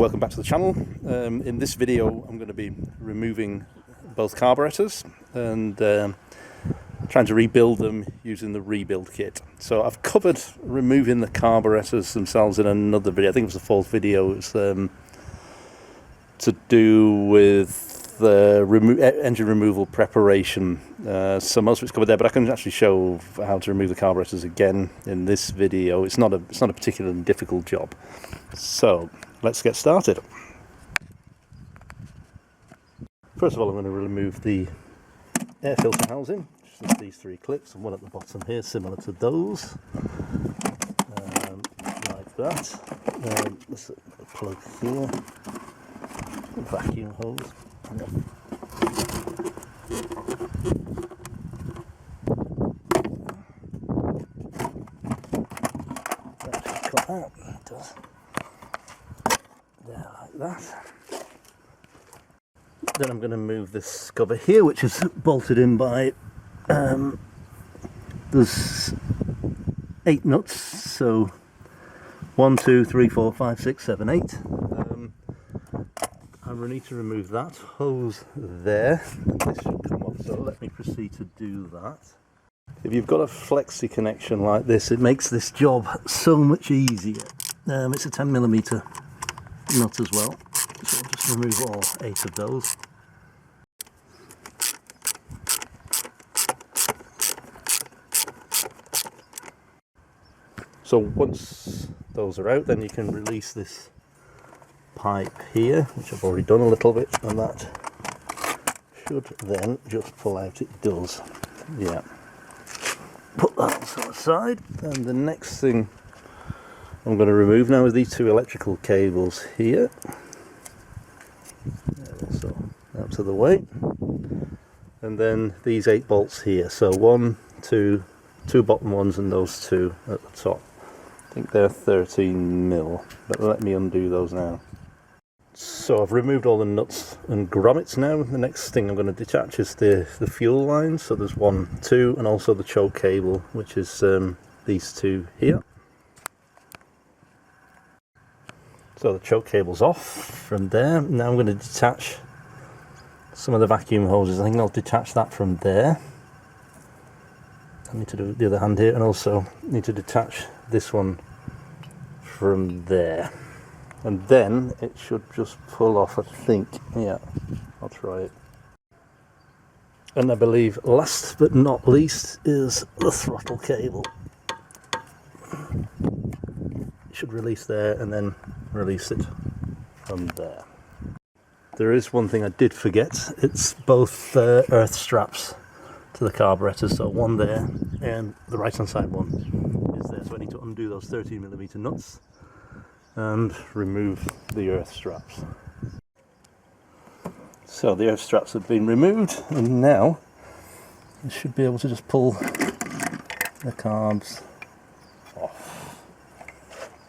Welcome back to the channel. In this video I'm going to be removing both carburetors and trying to rebuild them using the rebuild kit. So I've covered removing the carburetors themselves in another video. I think it was the fourth video. It's to do with engine removal preparation. So most of it's covered there, but I can actually show how to remove the carburetors again in this video. It's not a particularly difficult job. So let's get started. First of all, I'm going to remove the air filter housing, which is these three clips, and one at the bottom here, similar to those, like that. There's a plug here, a vacuum hose. Yep. Cut out. It does. There, like that. Then I'm going to move this cover here, which is bolted in by there's 8 nuts, so 1, 2, 3, 4, 5, 6, 7, 8. I need to remove that hose there, and this should come off, so let me proceed to do that. If you've got a flexi connection like this, it makes this job so much easier. It's a 10mm nut as well, so I'll just remove all 8 of those. So once those are out, then you can release this pipe here, which I've already done a little bit, and that should then just pull out. It does, yeah. Put that also aside, and the next thing I'm going to remove now is these 2 electrical cables here. So out of the way, and then these 8 bolts here. So 1, 2, 2 bottom ones, and those 2 at the top. I think they're 13mm, but let me undo those now. So I've removed all the nuts and grommets now. The next thing I'm going to detach is the fuel lines. So there's 1, 2, and also the choke cable, which is these 2 here. So the choke cable's off from there. Now I'm going to detach some of the vacuum hoses. I think I'll detach that from there. I need to do the other hand here, and also need to detach this one from there. And then it should just pull off, I think. Yeah, I'll try it. And I believe last but not least is the throttle cable. It should release there and then release it from there. There is one thing I did forget. It's both earth straps to the carburetor. So one there, and the right hand side one is there. So I need to undo those 13mm nuts and remove the earth straps. So the earth straps have been removed, and now I should be able to just pull the carbs off.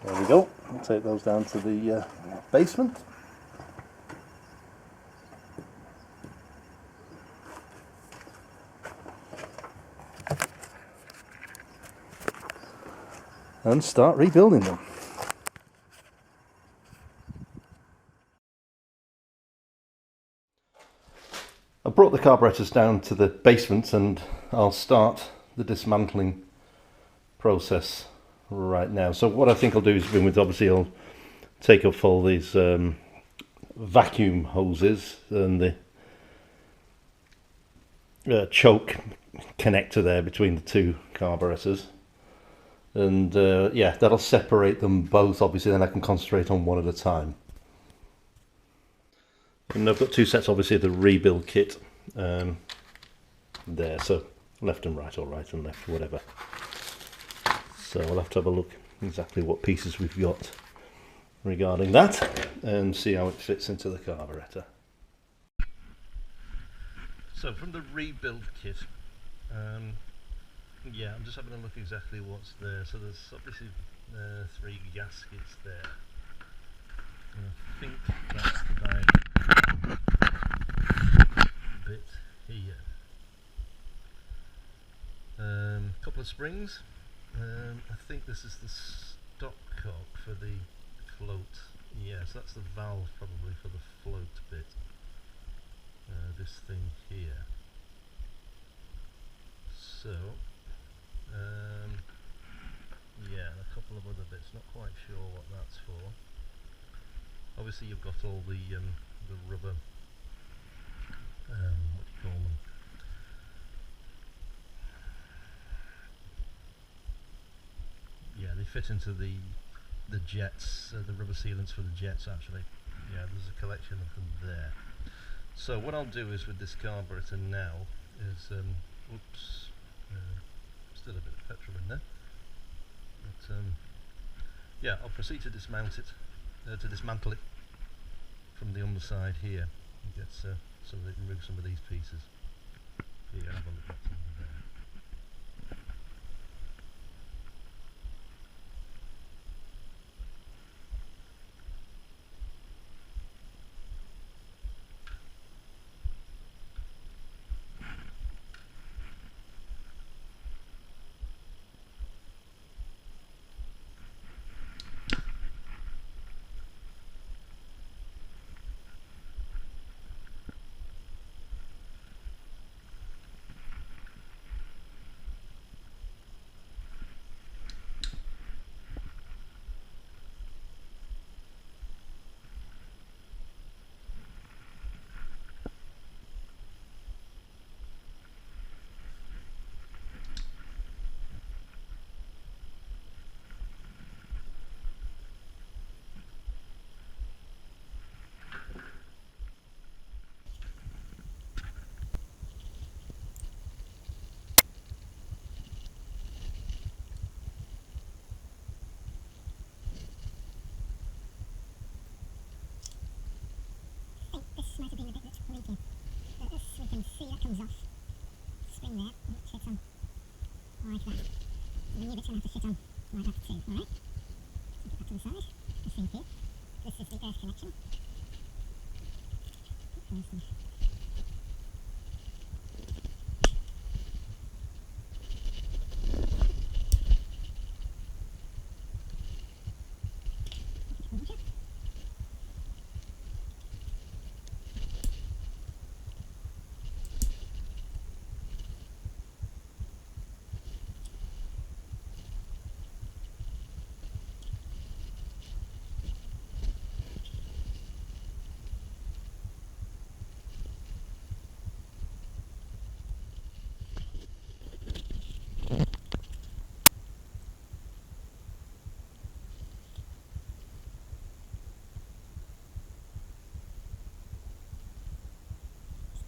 There we go. I'll take those down to the basement. And start rebuilding them. I brought the carburetors down to the basement, and I'll start the dismantling process right now. So what I think I'll do is obviously I'll take up all these vacuum hoses and the choke connector there between the 2 carburetors, and yeah, that'll separate them both. Obviously then I can concentrate on one at a time. And I've got 2 sets obviously of the rebuild kit there, so left and right, or right and left, whatever. So we'll have to have a look exactly what pieces we've got regarding that and see how it fits into the carburetor. So from the rebuild kit, yeah, I'm just having a look exactly what's there. So there's obviously 3 gaskets there. And I think that's the bit here. Couple of springs. I think this is the stopcock for the float Yes, that's the valve probably for the float bit. This thing here. So, yeah, and a couple of other bits. Not quite sure what that's for. Obviously, you've got all the rubber. What do you call them? Yeah, they fit into the jets, the rubber sealants for the jets actually. Yeah, there's a collection of them there. So what I'll do is with this carburetor now is, oops, still a bit of petrol in there, but yeah, I'll proceed to dismount it, to dismantle it from the underside here and get so that remove some of these pieces. Here, have a look at some of there. This might have been a bit that's leaking. But as we can see, that comes off. Spring there, and it fits on like that. So the new bit's going to have to fit on like that too, alright? So put that to the side. The same here. This is the earth connection.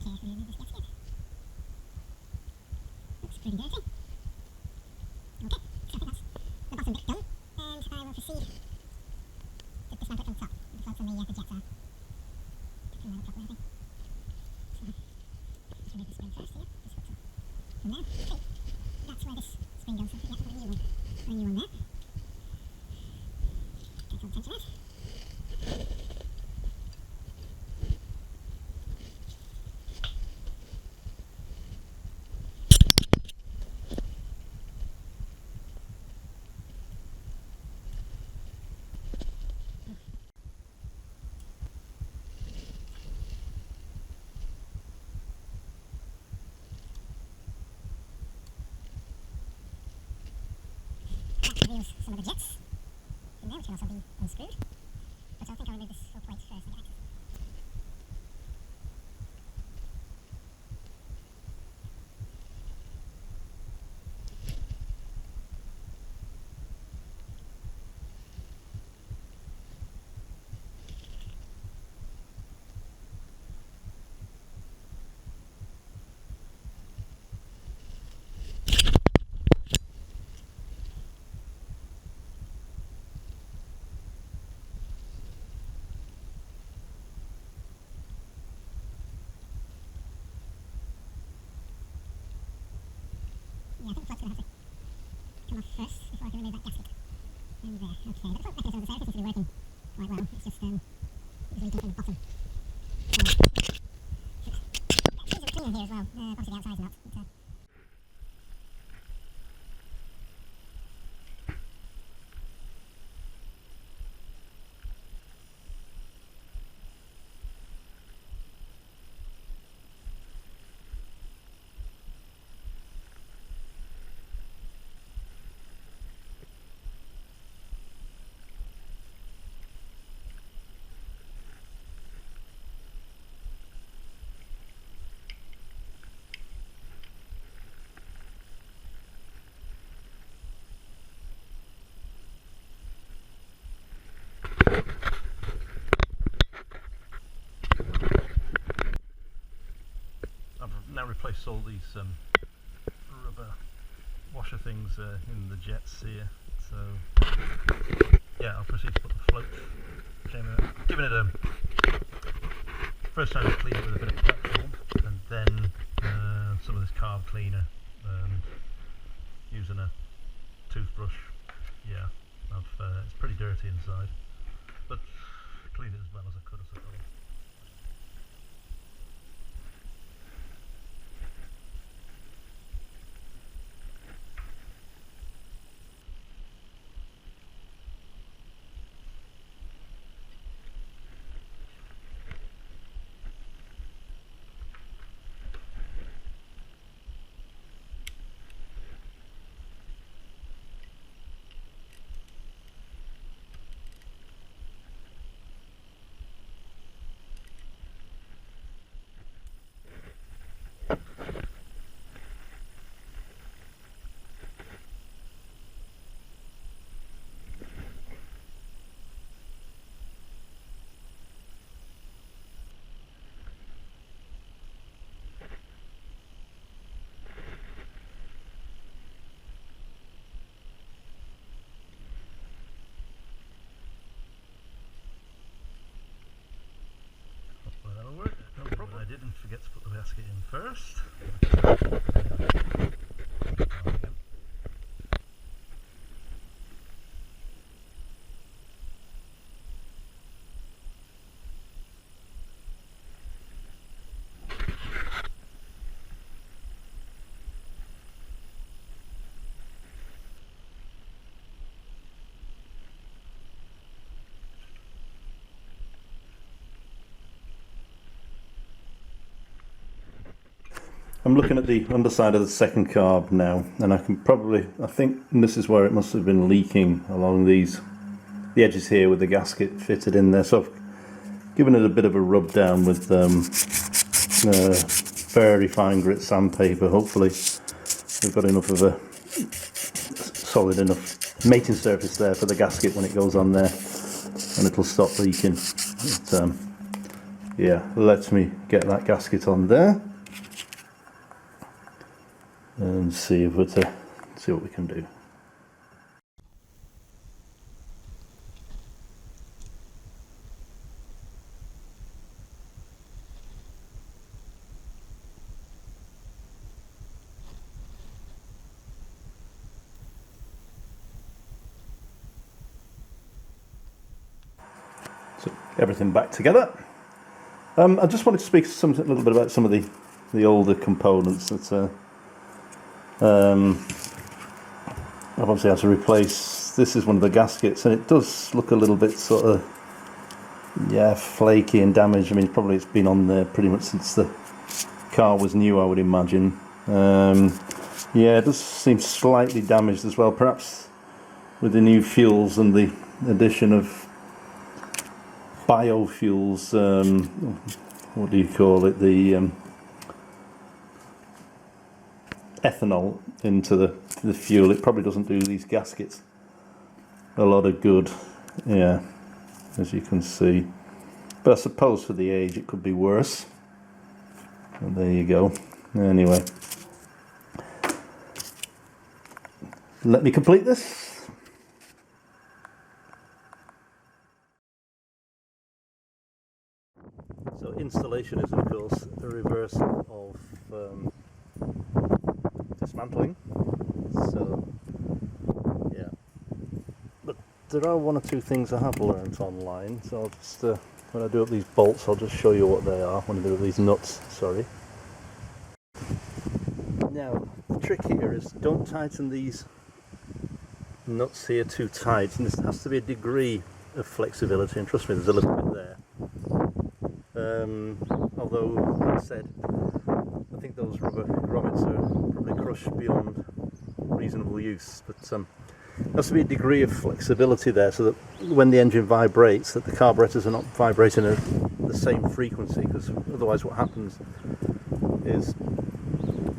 Carefully remove this gasket. Looks pretty dirty. Okay, so I think that's the bottom bit done, and I will proceed to dismantle it from the top, the floats and the jets are come out properly, I think. So, just remove the spring first here, just hooks up from there. Okay, that's where this spring goes, so I think we have to put a new one there. Take all the tension out. That reveals some of the jets in there, which can also be unscrewed. But I think I'll remove this whole plate first and get access. Yeah, I think the plug's going to have to come off first before I can remove that gasket. And there, okay. The plug mechanism of the circuit seems to be working quite well. It's just it's leaking from the bottom. So, things are clean here as well. Obviously the outside's not. But, replaced all these rubber washer things in the jets here, so yeah, I'll proceed to put the float chamber, giving it a first time to clean it with a bit of petrol, and then some of this carb cleaner, using a toothbrush. Yeah, it's pretty dirty inside, but clean it as well as I could, I suppose. I didn't forget to put the gasket in first. I'm looking at the underside of the second carb now, and I think this is where it must have been leaking along the edges here with the gasket fitted in there. So I've given it a bit of a rub down with very fine grit sandpaper. Hopefully we've got enough of a solid enough mating surface there for the gasket when it goes on there, and it'll stop leaking. But, yeah, let me get that gasket on there and see what we can do. So everything back together. I just wanted to speak a little bit about some of the older components that I've obviously had to replace. This is one of the gaskets, and it does look a little bit sort of, yeah, flaky and damaged. I mean, probably it's been on there pretty much since the car was new, I would imagine. Yeah, it does seem slightly damaged as well, perhaps with the new fuels and the addition of biofuels. What do you call it? The ethanol into the fuel. It probably doesn't do these gaskets a lot of good, yeah, as you can see. But I suppose for the age it could be worse. And there you go. Anyway, let me complete this. So installation is of course a reversal of dismantling, so yeah, but there are one or two things I have learnt online, so I'll just when I do up these bolts I'll just show you what they are when I do up these nuts, sorry. Now the trick here is don't tighten these nuts here too tight, and there has to be a degree of flexibility, and trust me, there's a little bit there. Although, like I said, I think those rubber grommets are probably crushed beyond reasonable use, but there has to be a degree of flexibility there so that when the engine vibrates, that the carburetors are not vibrating at the same frequency, because otherwise what happens is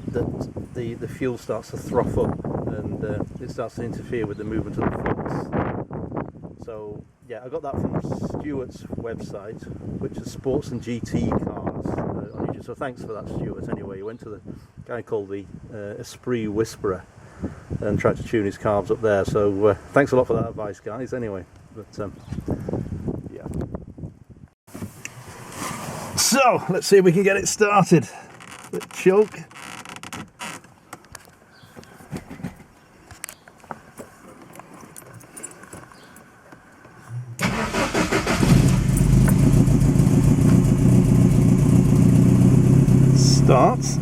that the fuel starts to froth up and it starts to interfere with the movement of the flux. So yeah, I got that from Stuart's website, which is Sports and GT Cars on YouTube. So thanks for that, Stuart. Anyway, he went to the guy called the Esprit Whisperer and tried to tune his carbs up there. So thanks a lot for that advice, guys. Anyway, but yeah. So let's see if we can get it started. Bit choke. Starts.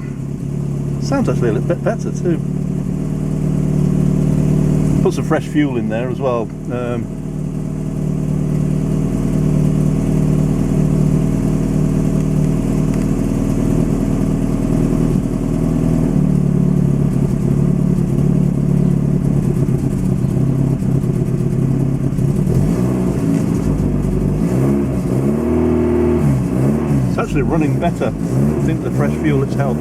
Sounds actually a little bit better too. Put some fresh fuel in there as well. It's actually running better. I think the fresh fuel has helped.